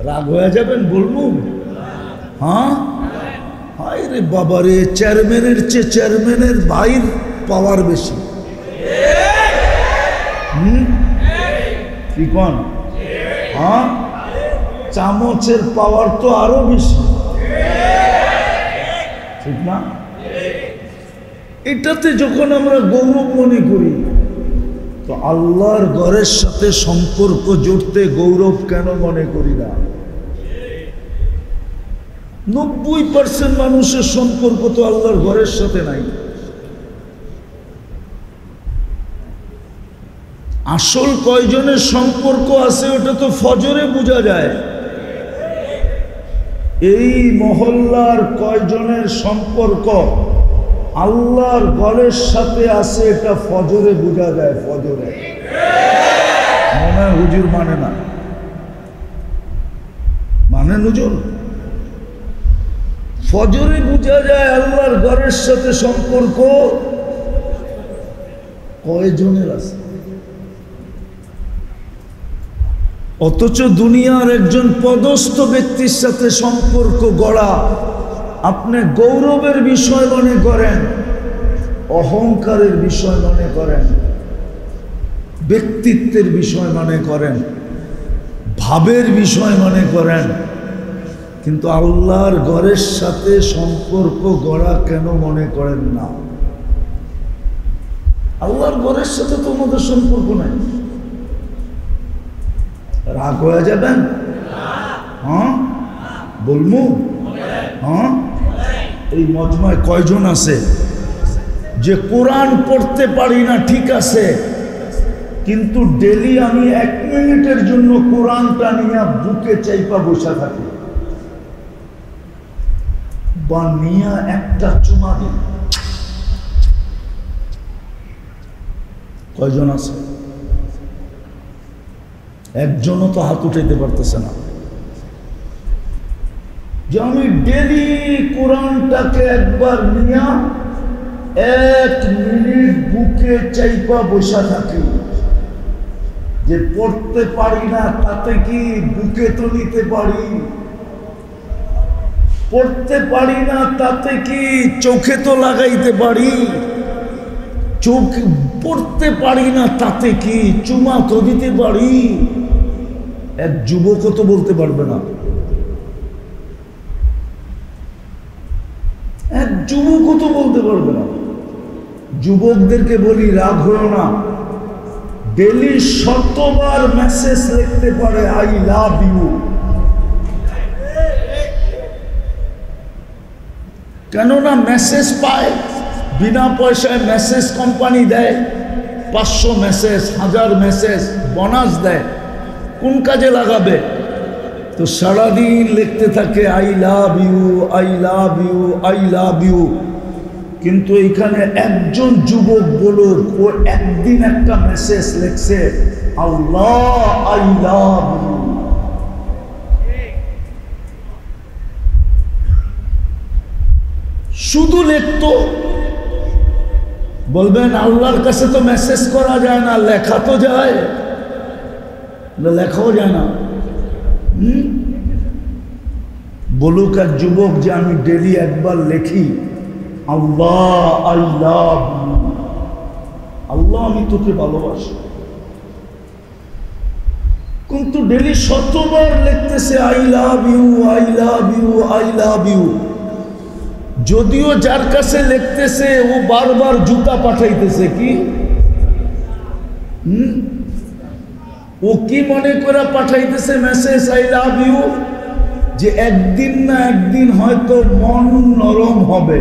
রাগ হয়ে যাবেন বলবো? হ্যাঁ, হায় রে বাবা রে, চেয়ারম্যানের চেয়ে চেয়ারম্যানের ভাইয়ের পাওয়ার বেশি। কি কোন? হ্যাঁ, চামচের পাওয়ার তো আরো বেশি, ঠিক না? এটাতে যখন আমরা গৌরব মনে করি, তো আল্লাহর ঘরের সাথে সম্পর্ক জুড়তে গৌরব কেন মনে করি না? 90% মানুষের সম্পর্ক তো আল্লাহর ঘরের সাথে নাই। আসল কয়জনের সম্পর্ক আছে ওটা তো ফজরে বোঝা যায়। এই মহল্লার কয়জনের সম্পর্ক আল্লাহর ঘরের সাথে আছে এটা ফজরে বোঝা যায়। ফজরে মনে হয় হুজুর মানে না, মানে হুজুর? ফজরে বোঝা যায় আল্লাহর ঘরের সাথে সম্পর্ক কয়জনের আছে। অথচ দুনিয়ার একজন পদস্থ ব্যক্তির সাথে সম্পর্ক গড়া আপনি গৌরবের বিষয় মনে করেন, অহংকারের বিষয় মনে করেন, ব্যক্তিত্বের বিষয় মনে করেন, ভাবের বিষয় মনে করেন, কিন্তু আল্লাহর ঘরের সাথে সম্পর্ক গড়া কেন মনে করেন না? আল্লাহর ঘরের সাথে তো আমাদের সম্পর্ক নাই। রাগ হয়ে যাবেন? হ্যাঁ বলবো? হ্যাঁ, এই মজমায় কয়জন আছে যে কোরআন পড়তে পারি না, ঠিক আছে, কিন্তু ডেলি আমি 1 মিনিটের জন্য কোরআনটা নিয়ে বুকে চাইপা বসা থাকি, বা নিয়ে একটা চুমা দিই? কয়জন আছে? একজনও তো হাত উঠাইতে পারতেছে না যে আমি ডেলি কোরআনটাকে একবার নিয়ে 1 মিনিট বুকে চাইপা বসা থাকি। যে পড়তে পারি না তাতে কি বুকে তো নিতে পারি, পড়তে পারি না তাতে কি চোখে তো লাগাইতে পারি, চোখ পড়তে পারি না তাতে কি চুমা তো দিতে পারি। এক যুবকও তো বলতে পারবে না, এক যুবকও তো বলতে পারবে না। যুবকদেরকে বলি রাগ হলো না, ডেলি 100বার মেসেজ লিখতে পারে আই লাভ ইউ। কেননা মেসেজ পায়, বিনা পয়সায় মেসেজ কোম্পানি দেয়, 500 মেসেজ, 1000 মেসেজ বোনাস দেয়। কোন কাজে লাগাবে? তো সারাদিন লিখতে থাকে I love you, I love you, I love you. কিন্তু এইখানে একজন যুবক বলুন, ও একদিন একটা মেসেজ লিখছে আল্লাহ আই লাভ ইউ। শুধু লিখতো। বলবেন আল্লাহর কাছে তো মেসেজ করা যায় না, লেখা তো যায়, লেখাও যায় না। বলুক এক যুবক যে আমি ডেলি একবার লেখি আল্লাহ আই লাভ ইউ, আল্লাহ আমি তোকে ভালোবাসি। কিন্তু ডেলি 100বার লিখতেছে I love you, I love you, I love you. যদিও যার কাছে লিখতেছে ও বারবার জুতা পাঠাইতেছে। কি ও কি মনে করে পাঠাইতেছে মেসেজ আই লাভ ইউ? যে একদিন না একদিন হয়তো মন নরম হবে।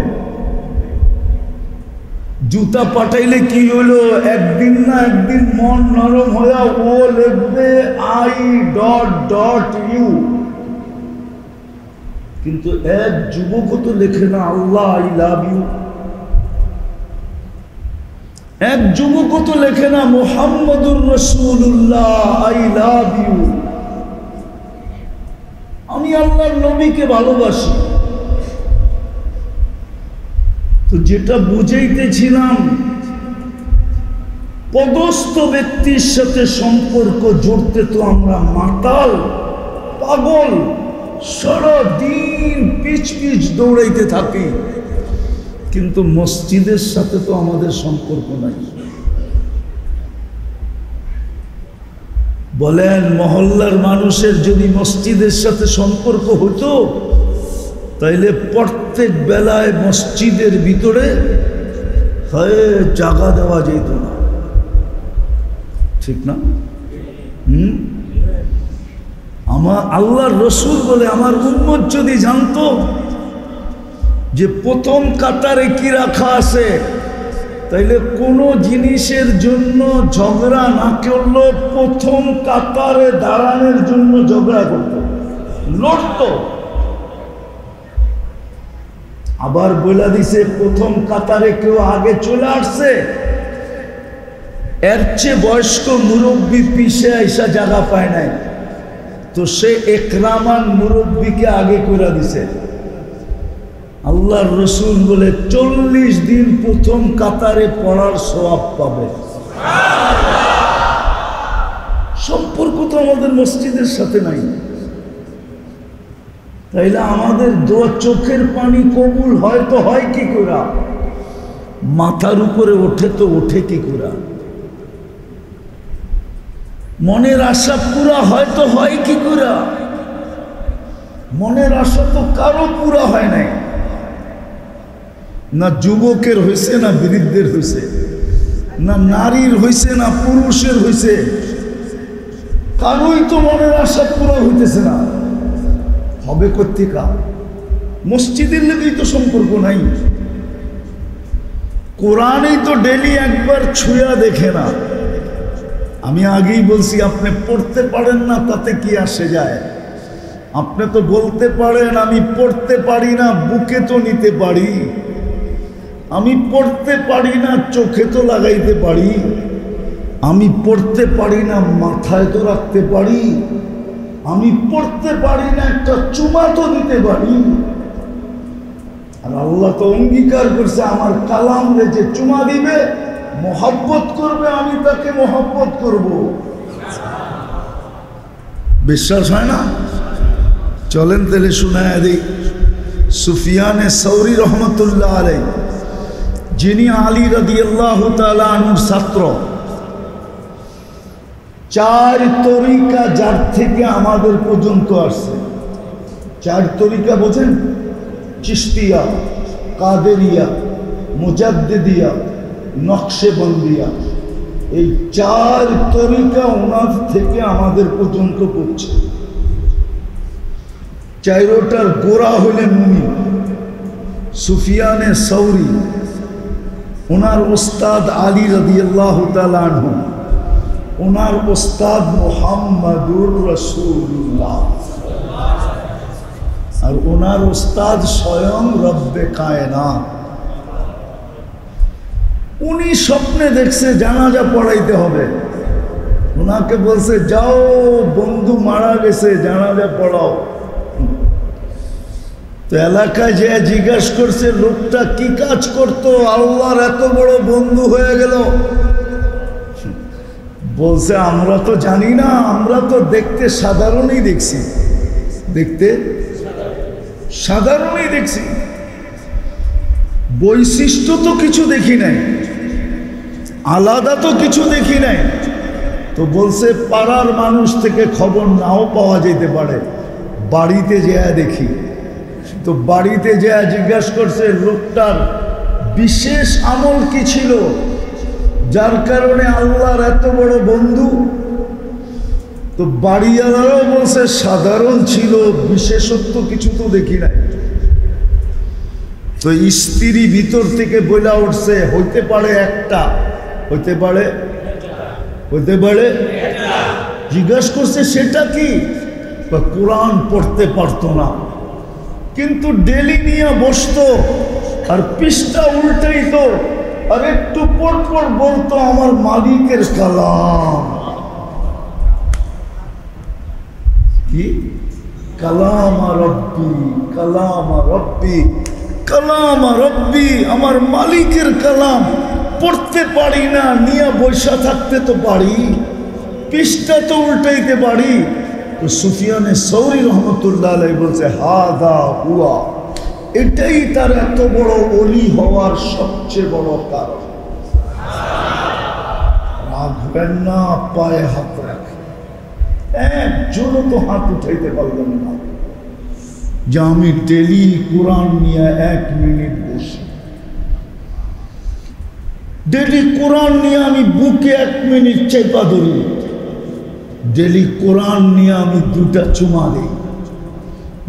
জুতা পাঠাইলে কি হলো, একদিন না একদিন মন নরম হয়ে ও লিখবে আই ডট ডট ইউ। কিন্তু এক যুবকও তো লেখে না আল্লাহ আই লাভ ইউ। এক যুবকও তো লেখে না মুহাম্মাদুর রাসূলুল্লাহ আই লাভ ইউ, আমি আল্লাহর নবীকে ভালোবাসি। তো যেটা বুঝাইতেছিলাম, পদস্থ ব্যক্তির সাথে সম্পর্ক জুড়তে তো আমরা মাতাল পাগল, সারাদিন পিচ পিচ দৌড়াইতে থাকি, কিন্তু মসজিদের সাথে তো আমাদের সম্পর্ক নাই। বলেন, মহল্লার মানুষের যদি মসজিদের সাথে সম্পর্ক হতো, তাইলে প্রত্যেক বেলায় মসজিদের ভিতরে জায়গা দেওয়া যেত না, ঠিক না? আমার আল্লাহর রসুল বলে, আমার উম্মত যদি জানতো যে প্রথম কাতারে কি রাখা আছে, তাইলে কোনো জিনিসের জন্য ঝগড়া না করলেও প্রথম কাতারে দাঁড়ানোর জন্য ঝগড়া করত, লড়ত। আবার বলে দিছে, প্রথম কাতারে কেউ আগে চলে আসছে, এর চেয়ে বয়স্ক মুরব্বী পিছে আইসা জায়গা পায় নাই, তো সে একরামান মুরব্বীকে আগে করে দিছে। আল্লাহর রসুল বলে 40 দিন প্রথম কাতারে পড়ার সওয়াব পাবে। সম্পর্ক তো আমাদের মসজিদের সাথে নাই, তাইলে আমাদের দোয়া, চোখের পানি কবুল হয় তো হয় কি করে? মাথার উপরে ওঠে তো ওঠে কি করে? মনের আশা পুরা হয় তো হয় কি করে? মনের আশা তো কারো পুরা হয় নাই, না যুবকের হয়েছে না বৃদ্ধের হয়েছে, না নারীর হয়েছে না পুরুষের হয়েছে, কারোই তো মনের আশা পুরো হইতেছে না। হবে কোত্থেকা? মসজিদের লেগেই তো সম্পর্ক নাই। কোরআনেই তো ডেলি একবার ছুঁয়া দেখে না। আমি আগেই বলছি, আপনি পড়তে পারেন না, তাতে কি আসে যায়? আপনি তো বলতে পারেন আমি পড়তে পারি না, বুকে তো নিতে পারি। আমি পড়তে পারি না, চোখে তো লাগাইতে পারি। আমি পড়তে পারি না, মাথায় তো রাখতে পারি। আমি পড়তে পারি না, একটা চুমা তো দিতে পারি। আর আল্লাহ তো অঙ্গীকার করছে, আমার কালাম রে যে চুমা দিবে, মোহাব্বত করবে, আমি তাকে মোহাব্বত করব। বিশ্বাস হয় না? চলেন তাহলে শুনায়া দিই। সুফিয়ানে সৌরি রহমতুল্লাহ আলাইহি, যিনি আলী রাদিয়াল্লাহু তাআলা আনহুর ছাত্র, 4 তরিকা যার থেকে আমাদের পর্যন্ত আসছে। 4 তরিকা বোঝেন? চিশতিয়া, কাদেরিয়া, মুজাদ্দিদিয়া, নকশেবন্দিয়া। এই 4 তরিকা ওনার থেকে আমাদের পর্যন্ত পড়ছে। 4টার গোড়া হইলেন উনি, সুফিয়ানে সৌরি। ওনার ওস্তাদ আলী রাদিয়াল্লাহু তাআলা আনহু, ওনার ওস্তাদ মুহাম্মাদুর রাসূলুল্লাহ, আর ওনার ওস্তাদ স্বয়ং রব্বে কায়নাত। উনি স্বপ্নে দেখছে জানাজা পড়াইতে হবে। ওনাকে বলছে, যাও বন্ধু মারা গেছে, জানাজা পড়াও। তো এলাকায় যে জিজ্ঞাসা করছে, লোকটা কি কাজ করতো, আল্লাহর এত বড় বন্ধু হয়ে গেল? বলছে, আমরা তো জানি না, আমরা তো দেখতে সাধারণই দেখছি, দেখতে সাধারণই দেখছি, বৈশিষ্ট্য তো কিছু দেখি নাই, আলাদা তো কিছু দেখি নাই। তো বলছে, পাড়ার মানুষ থেকে খবর নাও পাওয়া যেতে পারে, বাড়িতে যেয়া দেখি। তো বাড়িতে যেয়া জিজ্ঞাসা করছে, লোকটার বিশেষ আমল কি ছিল যার কারণে আল্লাহর এত বড় বন্ধু? তো বাড়িওয়ালারাও বলছে, সাধারণ ছিল, বিশেষত্ব কিছু তো দেখি নাই। তো স্ত্রী ভিতর থেকে বইলা উঠছে, হইতে পারে একটা, হইতে পারে, হইতে পারে। জিজ্ঞাসা করছে, সেটা কি? কোরআন পড়তে পারতো না, কিন্তু ডেলি নিয়ে বসতো আর পৃষ্ঠা উল্টাইতো, আর একটু পর পর বলতো, আমার মালিকের কালাম। কি কালাম? রব্বি, কালাম রব্বি, কালাম রব্বি, আমার মালিকের কালাম। পড়তে পারি না, নিয়ে বৈশা থাকতে তো পারি, পৃষ্ঠা তো উল্টাইতে পারি, তো সুফিয়ানে সৌরি রহমতুল্লাহ আলাইহি বলছে হাদা হুয়া, এটাই তার এত বড় ওলি হওয়ার সবচেয়ে বড় কারণ। রাখবেন না, পায়ে হাত রাখে, একজনও তো হাত উঠাইতে পারবেন না যে আমি ডেলি কোরআন নিয়ে 1 মিনিট বসি, ডেলি কোরআন নিয়ে আমি বুকে 1 মিনিট চেপা ধরি, ডেলি কোরআন নিয়ে আমি 2টা চুমা দিই,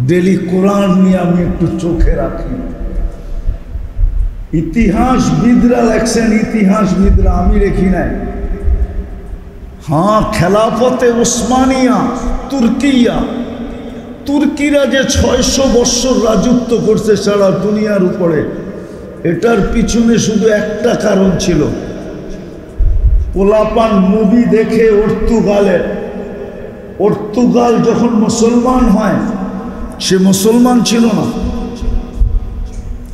ডেলি কোরআন নিয়ে আমি একটু চোখে রাখি। ইতিহাসবিদরা লেখছেন, ইতিহাসবিদরা, আমি রেখি নাই। হ্যাঁ, খেলাফতে উসমানিয়া তুর্কিয়া, তুর্কিরা যে 600 বৎসর রাজত্ব করছে সারা দুনিয়ার উপরে, এটার পিছনে শুধু একটা কারণ ছিল। পোলাপান মুভি দেখে পর্তুগাল যখন মুসলমান হয়, সে মুসলমান ছিল না,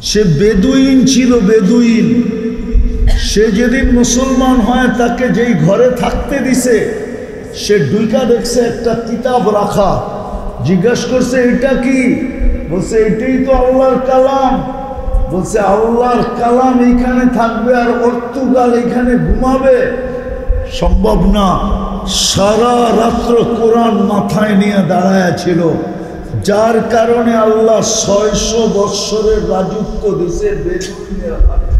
সে বেদুইন ছিল, বেদুইন। সে যেদিন মুসলমান হয়, তাকে যেই ঘরে থাকতে দিছে, সে ডুইকা দেখছে একটা কিতাব রাখা, জিজ্ঞাসা করছে এটা কি? বলছে এটাই তো আল্লাহর কালাম। বলছে আল্লাহর কালাম এইখানে থাকবে আর পর্তুগাল এইখানে ঘুমাবে? সম্ভব না। সারা রাত্র কোরআন মাথায় নিয়ে দাঁড়ায় ছিল, যার কারণে আল্লাহ 600 বৎসরের রাজত্ব দিছে বেদুইনের হাতে।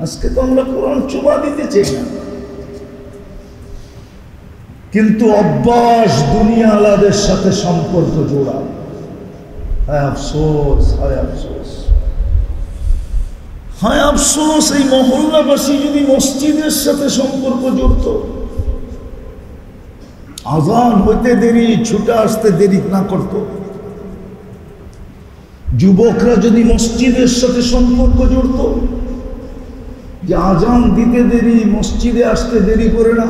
আজকে তো আমরা কোরআন চুমা দিতে চাই না, কিন্তু অভ্যাস দুনিয়া আলাদের সাথে সম্পর্ক জোড়া। হায় আফসোস, হায় আফসোস, হায় আফসোস। এই মহল্লাবাসী যদি মসজিদের সাথে সম্পর্ক জড়ত, আজান হইতে দেরি, ছুটে আসতে দেরি না করত, যুবকরা যদি মসজিদের সাথে সম্পর্ক জড়ত, যে আজান দিতে দেরি, মসজিদে আসতে দেরি করে না,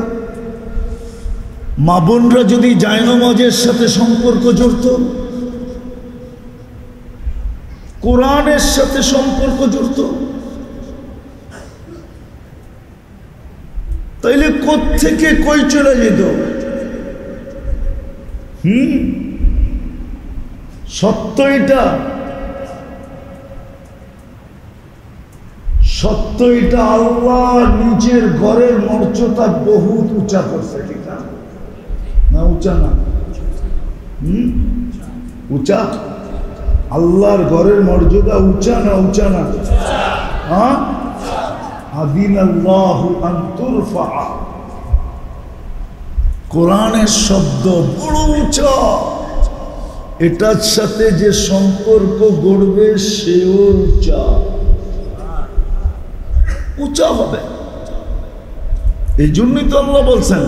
মা বোনরা যদি জায়নামাজের সাথে সম্পর্ক জড়ত, কোরআনের সাথে সম্পর্ক জড়ত, তাইলে কোত্থেকে কই চলে যেত? সত্য এটা, সত্য এটা। আল্লাহ নিজের ঘরের মর্যাদা বহুত উঁচা করছে, ঠিক না? উঁচা না? উঁচা। আল্লাহর ঘরের মর্যাদা উঁচা না? উঁচা না? হ্যাঁ, আদিনাল্লাহু আন তুরফা। কোরআনের শব্দ বড় উঁচা, এটার সাথে যে সম্পর্ক গড়বে সেও উঁচা, উঁচা হবে। এই জন্যই তো আল্লাহ বলছেন,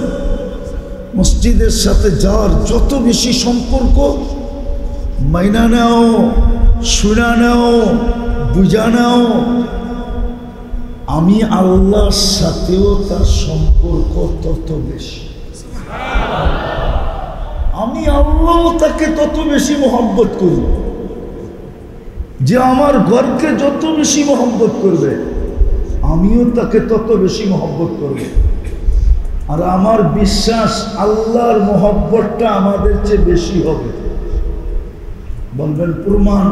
মসজিদের সাথে যার যত বেশি সম্পর্ক, মাইনা নাও, শুনা নাও, বুঝা নাও, আমি আল্লাহর সাথেও তার সম্পর্ক তত বেশি। আমি আল্লাহ তাকে তত বেশি মহব্বত করি। যে আমার ঘরকে যত বেশি মহব্বত করবে, আমিও তাকে তত বেশি মহব্বত করব। আর আমার বিশ্বাস আল্লাহর মহব্বতটা আমাদের চেয়ে বেশি হবে। বলবেন প্রমাণ?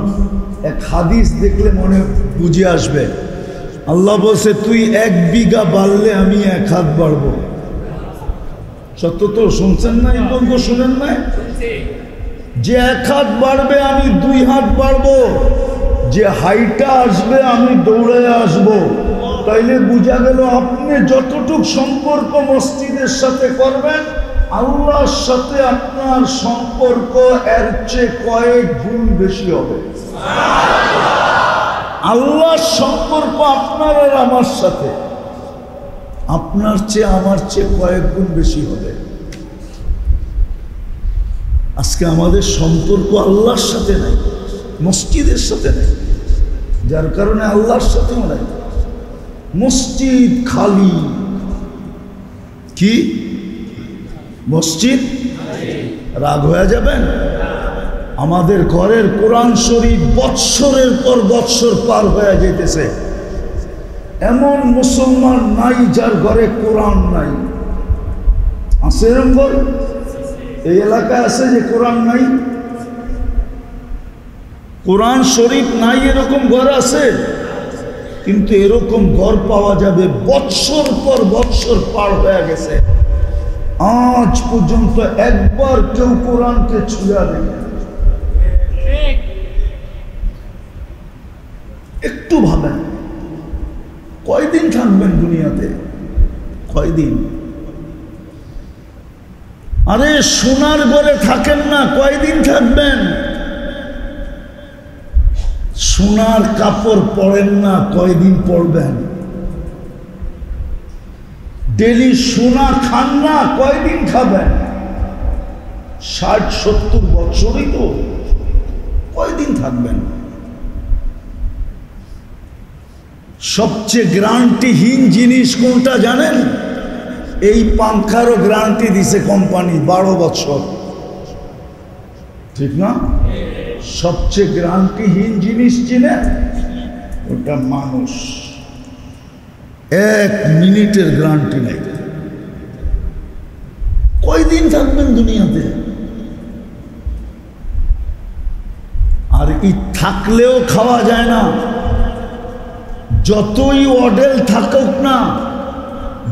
এক হাদিস দেখলে মনে বুঝে আসবে। আল্লাহ বলছে, তুই 1 বিঘা বাড়লে আমি 1 হাত বাড়বো। সত্য তো? শুনছেন না? এই বলবো, শুনেন না? যে 1 হাত বাড়বে আমি 2 হাত বাড়বো, যে হাইটা আসবে আমি দৌড়ে আসবো। তাইলে বুঝা গেল, আপনি যতটুক সম্পর্ক মসজিদের সাথে করবেন, আল্লাহর সাথে আপনার সম্পর্ক এর চেয়ে কয়েক গুণ বেশি হবে। আল্লাহর সম্পর্ক আপনার আর আমার সাথে আপনার চেয়ে আমার চেয়ে কয়েক গুণ বেশি হবে। আজকে আমাদের সম্পর্ক আল্লাহর সাথে নাই, মসজিদের সাথে নাই, যার কারণে আল্লাহর সাথেও নাই। মসজিদ খালি। কি মসজিদ? রাগ হয়ে যাবেন? আমাদের ঘরের কোরআন শরীফ বৎসরের পর বৎসর পার হয়ে যেতেছে, এমন মুসলমান নাই যার ঘরে কোরআন নাই। আছে এরকম ঘর? এই এলাকায় আছে যে কোরআন নাই, কোরআন শরীফ নাই, এরকম ঘর আছে? কিন্তু এরকম ঘর পাওয়া যাবে বৎসর পর বৎসর পার হয়ে গেছে, আজ পর্যন্ত একবার কেউ কোরআনকে ছুঁয়া দেখে। একটু ভাবেন, কয়দিন থাকবেন দুনিয়াতে? কয়দিন? আরে সোনার ঘরে থাকেন না, কয়দিন থাকবেন? সোনার কাপড় পরেন না, কয়দিন পরবেন? ডেলি সোনা খান না, কয়দিন খাবেন? 60-70 বছরই তো, কয়দিন থাকবেন? সবচেয়ে গ্যারান্টিহীন জিনিস কোনটা জানেন? এই পাংখারও গ্যারান্টি দিছে কোম্পানি 12 বছর, ঠিক না? সবচেয়ে গ্যারান্টিহীন জিনিস চিনেন? ওটা মানুষ। 1 মিনিটের গ্যারান্টি নেই। কয়দিন থাকবেন দুনিয়াতে? আর ই থাকলেও খাওয়া যায় না, যতই অডেল থাকুক না।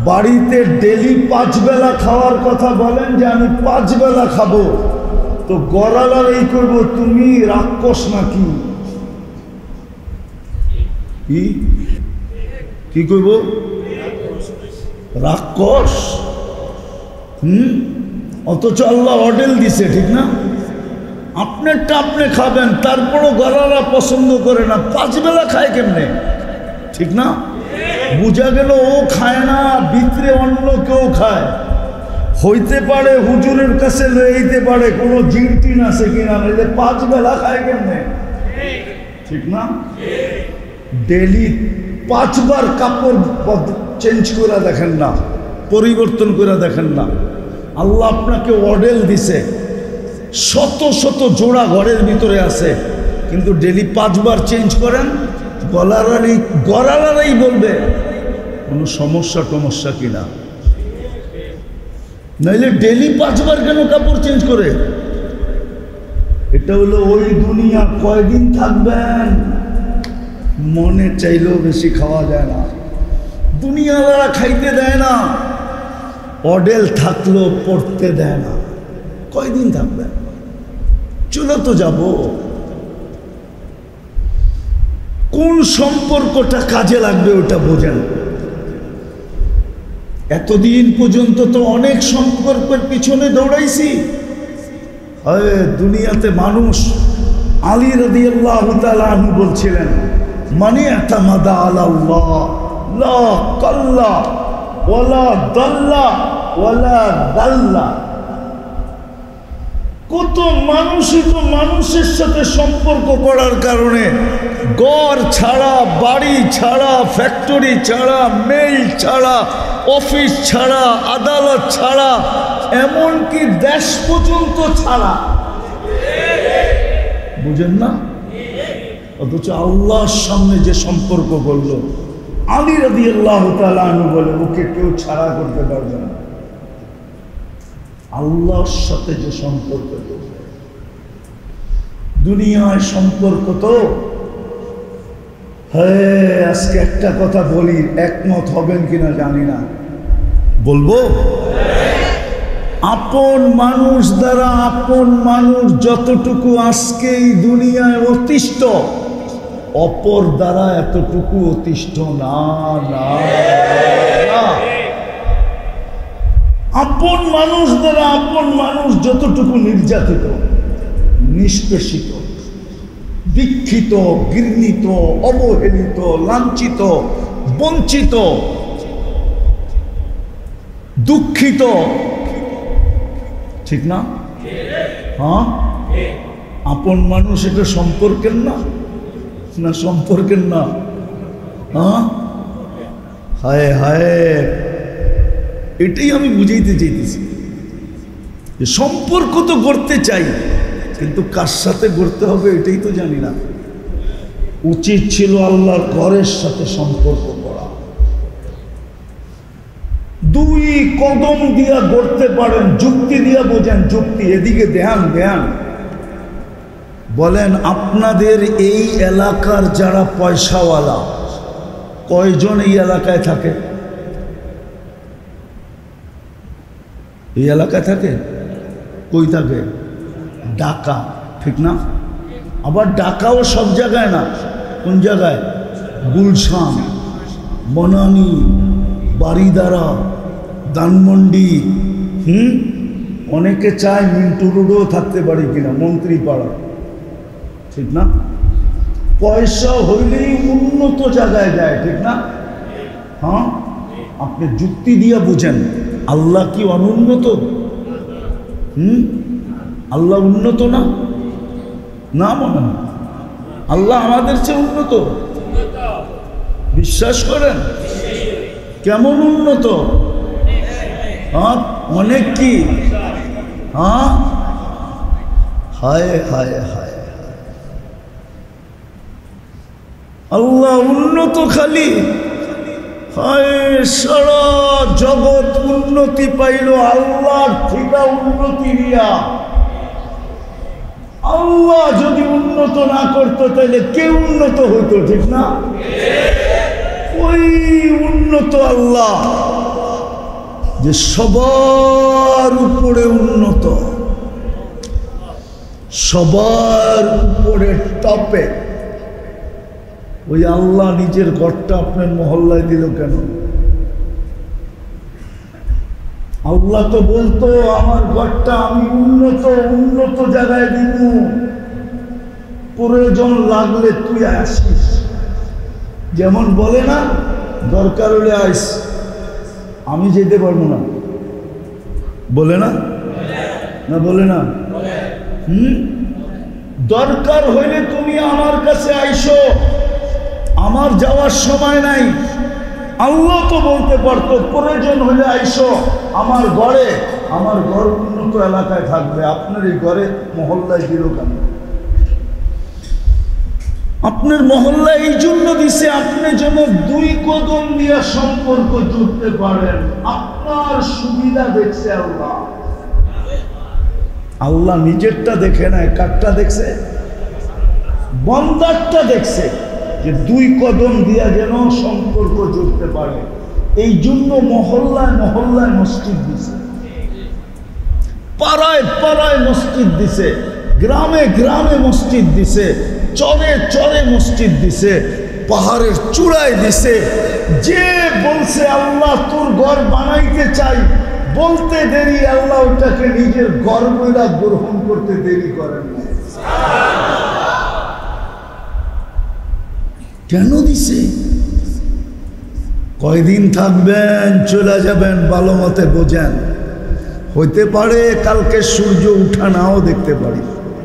বাড়িতে ডেলি 5 বেলা খাওয়ার কথা বলেন যে আমি 5 বেলা খাবো, তো গড়ালার এই করবো, তুমি রাক্ষস নাকি? কি করবো? রাক্ষস। অথচ আল্লাহ অডেল দিছে, ঠিক না? আপনারটা আপনি খাবেন, তারপরও গড়ালা পছন্দ করে না, 5 বেলা খায় কেমনে? ঠিক না? বুঝা গেল ও খায় না, ভিতরে অন্য কেউ খায়। হইতে পারে হুজুরের কাছে লইতে পারে কোনো জিন টিন আছে কিনা, নাহলে 5 বেলা খায় কেমনে? ঠিক না? ডেলি 5 বার কাপড় চেঞ্জ করে দেখেন না, পরিবর্তন করে দেখেন না। আল্লাহ আপনাকে অডেল দিছে, শত শত জোড়া ঘরের ভিতরে আছে, কিন্তু ডেলি 5 বার চেঞ্জ করেন, গলারাই বলবে কোনো সমস্যা কিনা। নাইলে ডেলি 5 বার কেন কাপড় চেঞ্জ করে? এটা হলো ওই দুনিয়া। কয়দিন থাকবেন? মনে চাইলেও বেশি খাওয়া যায় না, দুনিয়াওয়ালা খাইতে দেয় না, অডেল থাকলেও পড়তে দেয় না। কয়দিন থাকবেন? চলে তো যাব। কোন সম্পর্কটা কাজে লাগবে ওটা বোঝেন। এতদিন পর্যন্ত তো অনেক সম্পর্কের পিছনে দৌড়াইছি। দুনিয়াতে মানুষ, আলী রাদিয়াল্লাহু তাআলা আনহু বলছিলেন, মানি আতামাদা আলাল্লাহ লা কাল্লা ওয়ালা দাল্লা ওয়ালা দাল্লা। কত মানুষই তো মানুষের সাথে সম্পর্ক করার কারণে ঘর ছাড়া, বাড়ি ছাড়া, ফ্যাক্টরি ছাড়া, মেল ছাড়া, অফিস ছাড়া, আদালত ছাড়া, এমনকি দেশ পর্যন্ত ছাড়া। বুঝেন না? অথচ আল্লাহর সামনে যে সম্পর্ক করলো, আলী রাদিয়াল্লাহু তাআলা আনহু বলে ওকে কেউ ছাড়া করতে পারবে না। আল্লাহর সাথে যে সম্পর্ক করবে, দুনিয়ায় সম্পর্ক তো আজকে একটা কথা বলি, একমত হবেন কিনা জানি না, বলবো। আপন মানুষ দ্বারা আপন মানুষ যতটুকু আজকে এই দুনিয়ায় অতিষ্ঠ, অপর দ্বারা এতটুকু অতিষ্ঠ না। আপন মানুষ দ্বারা আপন মানুষ যতটুকু নির্যাতিত, নিষ্পেষিত, দীক্ষিত, ঘৃণিত, অবহেলিত, লাঞ্ছিত, বঞ্চিত, দুঃখিত, ঠিক না? হ্যাঁ, আপন মানুষ এটা সম্পর্কের না? না সম্পর্কের না? হ্যাঁ, হায় হায়, এটাই আমি বুঝাইতে চাইতেছি। সম্পর্ক তো গড়তে চাই, কিন্তু কার সাথে গড়তে হবে এটাই তো জানি না। উচিত ছিল আল্লাহর ঘরের সাথে সম্পর্ক করা। দুই কদম দিয়া গড়তে পারেন, যুক্তি দিয়া বোঝেন, যুক্তি। এদিকে ধ্যান ধ্যান। বলেন আপনাদের এই এলাকার যারা পয়সাওয়ালা কয়জন এই এলাকায় থাকে? এই এলাকায় থাকে? কই থাকে? ঢাকা, ঠিক না? আবার ঢাকাও সব জায়গায় না। কোন জায়গায়? গুলশান, বনানী, বারিদারা, ধানমন্ডি। অনেকে চায় মিন্টু রোডেও থাকতে পারি কিনা, মন্ত্রী পাড়া, ঠিক না? পয়সা হইলেই উন্নত জায়গায় যায়, ঠিক না? হ্যাঁ, আপনি যুক্তি দিয়ে বুঝেন। আল্লাহ কি অনুন্নত? আল্লাহ উন্নত না? না মনে হয় আল্লাহ আমাদের চেয়ে উন্নত। বিশ্বাস করেন? কেমন উন্নত? হ্যাঁ, অনেক। কি? হ্যাঁ, হায় হায় হায়, আল্লাহ উন্নত খালি। হায়, সারা জগৎ উন্নতি পাইল আল্লাহর থেকে উন্নতি দিয়া। আল্লাহ যদি উন্নত না করতো তাহলে কে উন্নত হইতো, ঠিক না? ওই উন্নত আল্লাহ যে সবার উপরে উন্নত, সবার উপরে টপে, ওই আল্লাহ নিজের ঘরটা আপনার মহল্লায় দিল কেন? আল্লাহ তো বলতো আমার ঘরটা আমি উন্নত জায়গায় দিব, প্রয়োজন লাগলে তুই আসিস। যেমন বলে না, দরকার হলে আইস, আমি যেতে পারবো না, বলে না? না বলে না? দরকার হইলে তুমি আমার কাছে আইসো, আমার যাওয়ার সময় নাই। আল্লাহ তো বলতে পারতো প্রয়োজন হলে আইসো আমার ঘরে, আমার ঘর উন্নত এলাকায় থাকবে, আপনার এই ঘরে মহল্লায় দিল কেন? আপনার মহল্লায় এই জন্য দিছে আপনি যেন দুই কদম দিয়ে সম্পর্ক জুড়তে পারেন। আপনার সুবিধা দেখছে আল্লাহ। আল্লাহ নিজেরটা দেখে নাই, কারটা দেখছে? বন্দারটা দেখছে, যে দুই কদম দিয়া যেন সম্পর্ক জুড়তে পারে। এই জন্য মহল্লায় মহল্লায় মসজিদ দিছে, পাড়ায় পাড়ায় মসজিদ দিছে, গ্রামে গ্রামে মসজিদ দিছে, চরে চরে মসজিদ দিছে, পাহাড়ের চূড়ায় দিছে। যে বলছে আল্লাহ তোর ঘর বানাইতে চাই, বলতে দেরি আল্লাহ ওটাকে নিজের ঘর বইলা গ্রহণ করতে দেরি করেন না। কেন দিছে? কয়দিন থাকবেন, চলে যাবেন, ভালো মতে বোঝেন। হইতে পারে কালকে সূর্য উঠা নাও দেখতে পারি।